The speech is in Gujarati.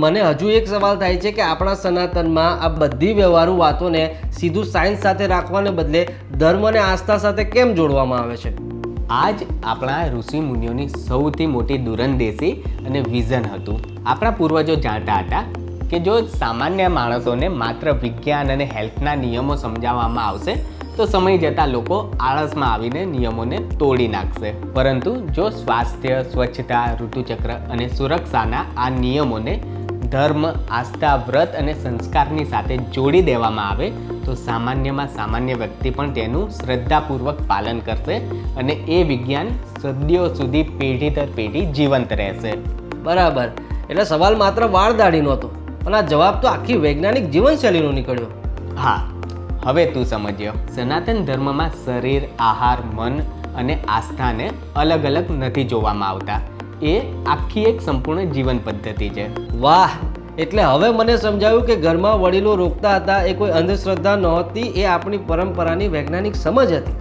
મને હજુ એક સવાલ થાય છે કે આપણા સનાતનમાં આ બધી વ્યવહારુ વાતોને સીધું સાયન્સ સાથે રાખવાને બદલે ધર્મ અને આસ્થા સાથે કેમ જોડવામાં આવે છે? આ જ આપણા ઋષિ મુનિઓની સૌથી મોટી દૂરંદેશી અને વિઝન હતું. આપણા પૂર્વજો જાણતા હતા કે જો સામાન્ય માણસોને માત્ર વિજ્ઞાન અને હેલ્થના નિયમો સમજાવવામાં આવશે તો સમય જતાં લોકો આળસમાં આવીને નિયમોને તોડી નાખશે. પરંતુ જો સ્વાસ્થ્ય, સ્વચ્છતા, ઋતુચક્ર અને સુરક્ષાના આ નિયમોને ધર્મ, આસ્થા, વ્રત અને સંસ્કારની સાથે જોડી દેવામાં આવે તો સામાન્યમાં સામાન્ય વ્યક્તિ પણ તેનું શ્રદ્ધાપૂર્વક પાલન કરશે અને એ વિજ્ઞાન સદીઓ સુધી પેઢી દર પેઢી જીવંત રહેશે. બરાબર. એટલે સવાલ માત્ર વાળ દાઢી નહોતો, પણ આ જવાબ તો આખી વૈજ્ઞાનિક જીવનશૈલીનો નીકળ્યો. હા, હવે તું સમજ્યો. સનાતન ધર્મમાં શરીર, આહાર, મન અને આસ્થાને અલગ અલગ નથી જોવામાં આવતા. એ આખી એક સંપૂર્ણ જીવન પદ્ધતિ છે. વાહ! એટલે હવે મને સમજાયું કે ઘરમાં વડીલો રોકતા હતા એ કોઈ અંધશ્રદ્ધા નહોતી, એ આપણી પરંપરાની વૈજ્ઞાનિક સમજ હતી.